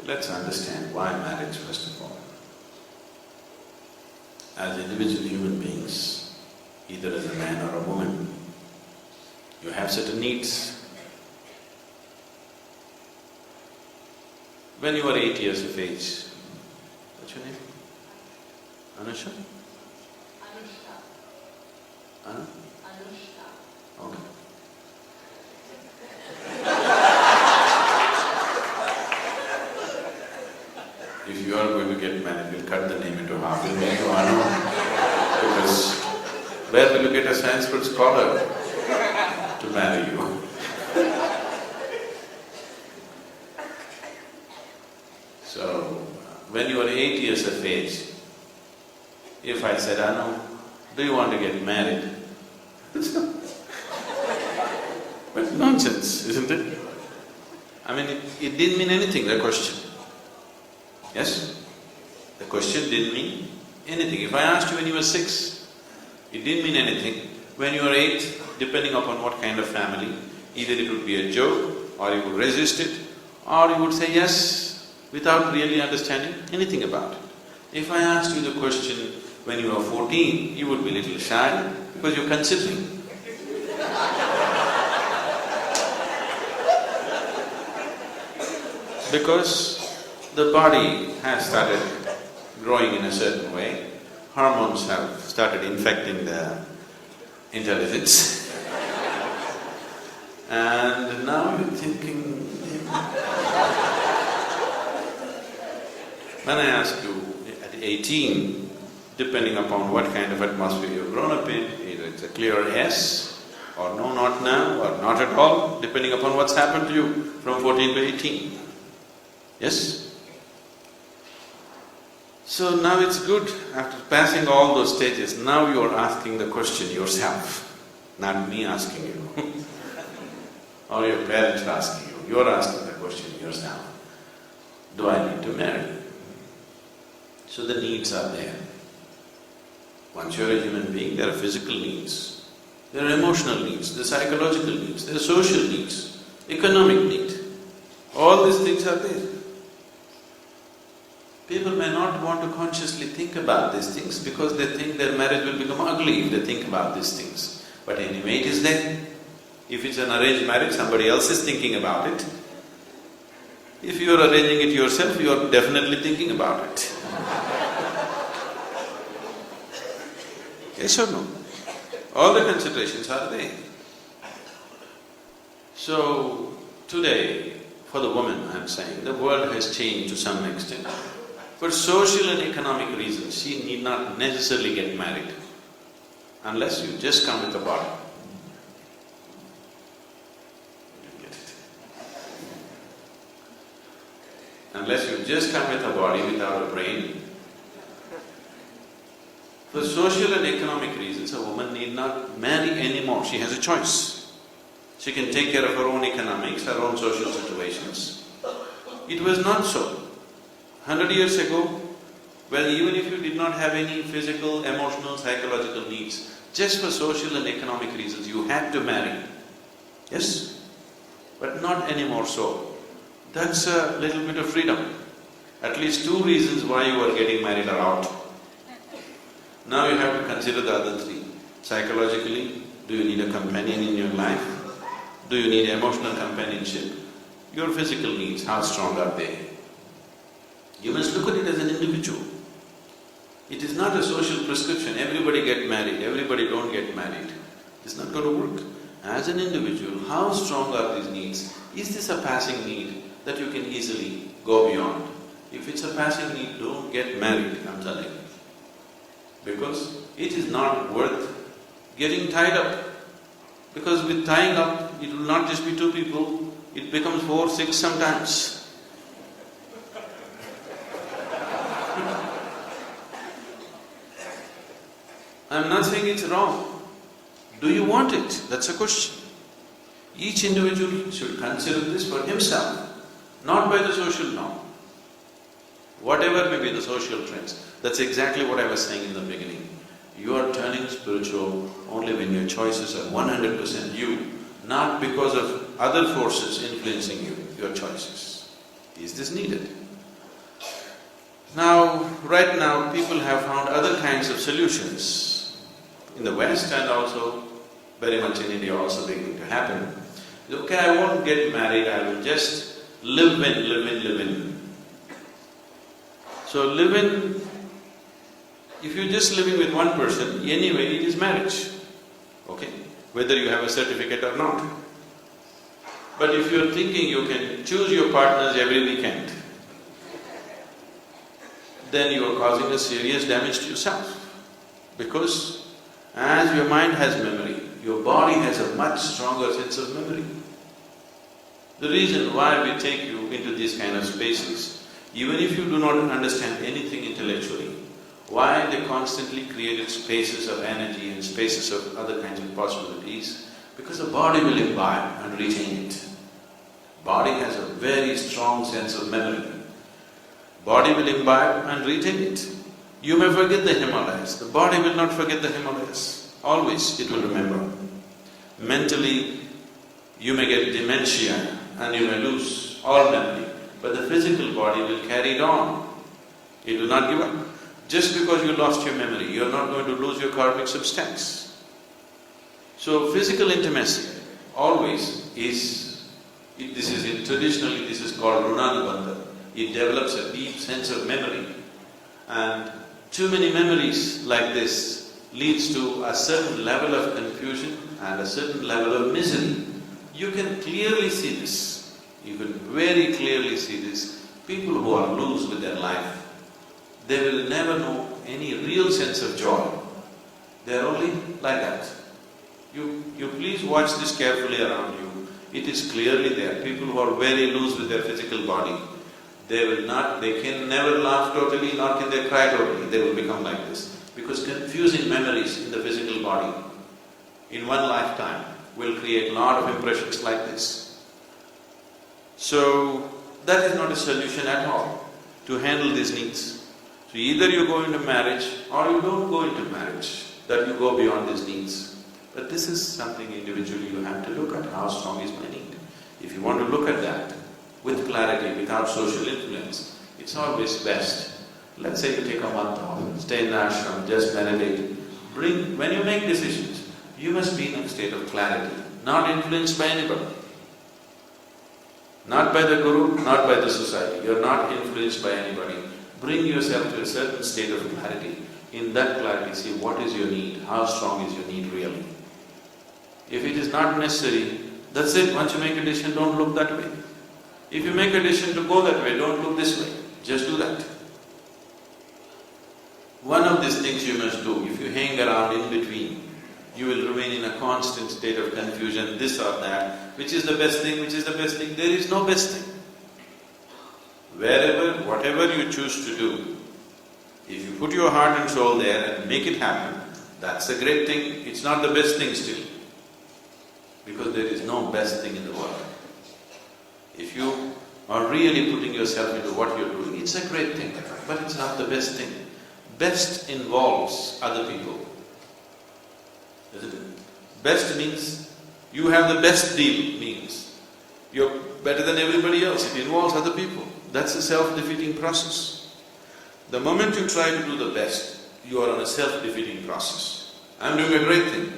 Let's understand why marriage first of all. As individual human beings, either as a man or a woman, you have certain needs. When you are 8 years of age, what's your name? Anusha? Anushka. Huh? Anushka. Okay. If you are going to get married, we'll cut the name into half, we'll make you Anu. Because where will you get a Sanskrit scholar to marry you? So, when you are 8 years of age, if I said, Anu, do you want to get married? But nonsense, isn't it? I mean, it didn't mean anything, the question. Yes? The question didn't mean anything. If I asked you when you were 6, it didn't mean anything. When you were 8, depending upon what kind of family, either it would be a joke, or you would resist it, or you would say yes without really understanding anything about it. If I asked you the question when you were 14, you would be a little shy because you're considering. Because the body has started growing in a certain way, hormones have started infecting the intelligence and now you're thinking… When I ask you at 18, depending upon what kind of atmosphere you've grown up in, either it's a clear yes or no, not now, or not at all, depending upon what's happened to you from 14 to 18. Yes? So now it's good, after passing all those stages, now you are asking the question yourself, not me asking you or your parents asking you, you are asking the question yourself. Do I need to marry? So the needs are there. Once you're a human being, there are physical needs, there are emotional needs, there are psychological needs, there are social needs, economic need. All these things are there. People may not want to consciously think about these things because they think their marriage will become ugly if they think about these things. But anyway, it is there. If it's an arranged marriage, somebody else is thinking about it. If you are arranging it yourself, you are definitely thinking about it. Yes or no? All the considerations are there. So, today, for the woman, I'm saying, the world has changed to some extent. For social and economic reasons, she need not necessarily get married unless you just come with a body. You get it? Unless you just come with a body without a brain. For social and economic reasons, a woman need not marry anymore, she has a choice. She can take care of her own economics, her own social situations. It was not so. 100 years ago, well, even if you did not have any physical, emotional, psychological needs, just for social and economic reasons, you had to marry. Yes? But not anymore so. That's a little bit of freedom. At least 2 reasons why you are getting married are out. Now you have to consider the other 3. Psychologically, do you need a companion in your life? Do you need emotional companionship? Your physical needs, how strong are they? You must look at it as an individual. It is not a social prescription, everybody get married, everybody don't get married. It's not going to work. As an individual, how strong are these needs? Is this a passing need that you can easily go beyond? If it's a passing need, don't get married, I'm telling you. Because it is not worth getting tied up. Because with tying up, it will not just be 2 people, it becomes 4, 6 sometimes. I'm not saying it's wrong. Do you want it? That's a question. Each individual should consider this for himself, not by the social norm. Whatever may be the social trends, that's exactly what I was saying in the beginning. You are turning spiritual only when your choices are 100% you, not because of other forces influencing you, your choices. Is this needed? Now, right now, people have found other kinds of solutions in the West and also very much in India also beginning to happen. Okay, I won't get married, I will just live in. So live in, if you're just living with one person, anyway it is marriage, okay? Whether you have a certificate or not. But if you're thinking you can choose your partners every weekend, then you are causing a serious damage to yourself. Because as your mind has memory, your body has a much stronger sense of memory. The reason why we take you into these kind of spaces, even if you do not understand anything intellectually, why they constantly created spaces of energy and spaces of other kinds of possibilities? Because the body will imbibe and retain it. Body has a very strong sense of memory. Body will imbibe and retain it. You may forget the Himalayas, the body will not forget the Himalayas. Always it will remember. Mentally, you may get dementia and you may lose all memory, but the physical body will carry it on. It will not give up. Just because you lost your memory, you're not going to lose your karmic substance. So physical intimacy always is, traditionally this is called runanubandha. It develops a deep sense of memory, and too many memories like this leads to a certain level of confusion and a certain level of misery. You can clearly see this, you can very clearly see this. People who are loose with their life, they will never know any real sense of joy. They are only like that. You please watch this carefully around you. It is clearly there. People who are very loose with their physical body, they can never laugh totally, nor can they cry totally. They will become like this. Because confusing memories in the physical body in one lifetime will create a lot of impressions like this. So, that is not a solution at all to handle these needs. So either you go into marriage or you don't go into marriage, that you go beyond these needs. But this is something individually you have to look at, how strong is my need. If you want to look at that with clarity, without social influence, it's always best. Let's say you take a month off, stay in the ashram, just meditate. When you make decisions, you must be in a state of clarity, not influenced by anybody. Not by the guru, not by the society, you're not influenced by anybody. Bring yourself to a certain state of clarity. In that clarity, see what is your need, how strong is your need really. If it is not necessary, that's it. Once you make a decision, don't look that way. If you make a decision to go that way, don't look this way. Just do that. One of these things you must do. If you hang around in between, you will remain in a constant state of confusion, this or that. Which is the best thing, which is the best thing? There is no best thing. Wherever, whatever you choose to do, if you put your heart and soul there and make it happen, that's a great thing. It's not the best thing still. Because there is no best thing in the world. If you are really putting yourself into what you're doing, it's a great thing, but it's not the best thing. Best involves other people, isn't it? Best means you have the best deal, means you're better than everybody else. It involves other people. That's a self-defeating process. The moment you try to do the best, you are on a self-defeating process. I'm doing a great thing.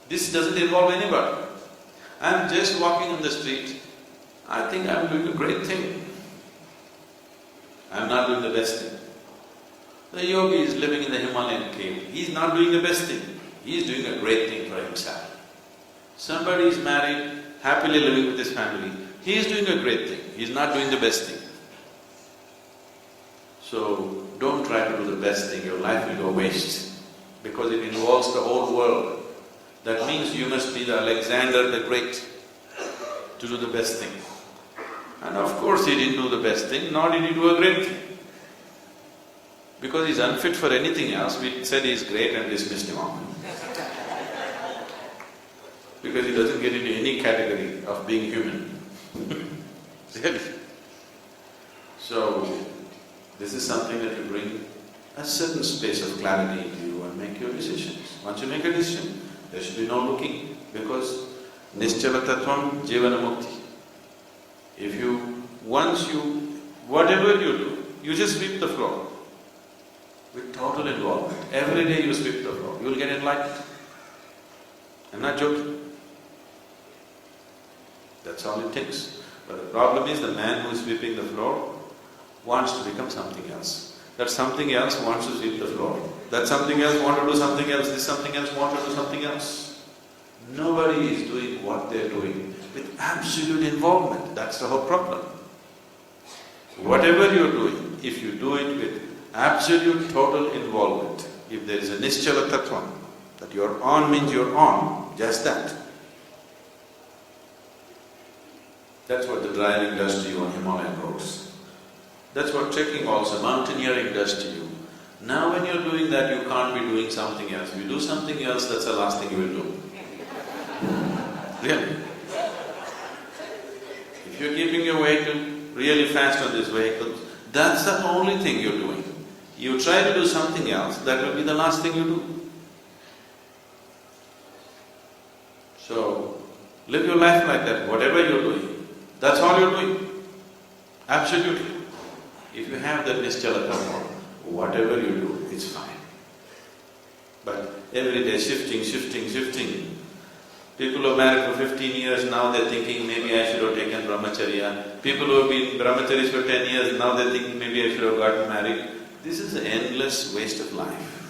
This doesn't involve anybody. I'm just walking on the street, I think I'm doing a great thing. I'm not doing the best thing. The yogi is living in the Himalayan cave, he's not doing the best thing, he's doing a great thing for himself. Somebody is married, happily living with his family, he is doing a great thing, he's not doing the best thing. So, don't try to do the best thing, your life will go waste, because it involves the whole world. That means you must be the Alexander the Great to do the best thing. And of course he didn't do the best thing, nor did he do a great thing. Because he's unfit for anything else, we said he's great and dismissed him off. Because he doesn't get into any category of being human. Really. So, this is something that you bring a certain space of clarity into you and make your decisions. Once you make a decision, there should be no looking, because nischala tatvam jivana mukti. Whatever you do, You just sweep the floor with total involvement. Every day you sweep the floor, you will get enlightened. I'm not joking. That's all it takes. But the problem is the man who is sweeping the floor wants to become something else. That something else wants to sweep the floor. That something else wants to do something else. This something else wants to do something else. Nobody is doing what they're doing with absolute involvement. That's the whole problem. Whatever you're doing, if you do it with absolute total involvement, if there is a nischala tattva, that you're on means you're on, just that. That's what the driving does to you on Himalayan roads. That's what trekking also, mountaineering does to you. Now when you're doing that, you can't be doing something else. If you do something else, that's the last thing you will do. Really. If you're keeping your vehicle really fast on this vehicle, that's the only thing you're doing. You try to do something else, that will be the last thing you do. So, live your life like that, whatever you're doing, that's all you're doing. Absolutely. If you have that nischala tattva, whatever you do, it's fine. But every day shifting. People who are married for 15 years, now they're thinking, maybe I should have taken brahmacharya. People who have been brahmacharis for 10 years, now they're thinking, maybe I should have gotten married. This is an endless waste of life.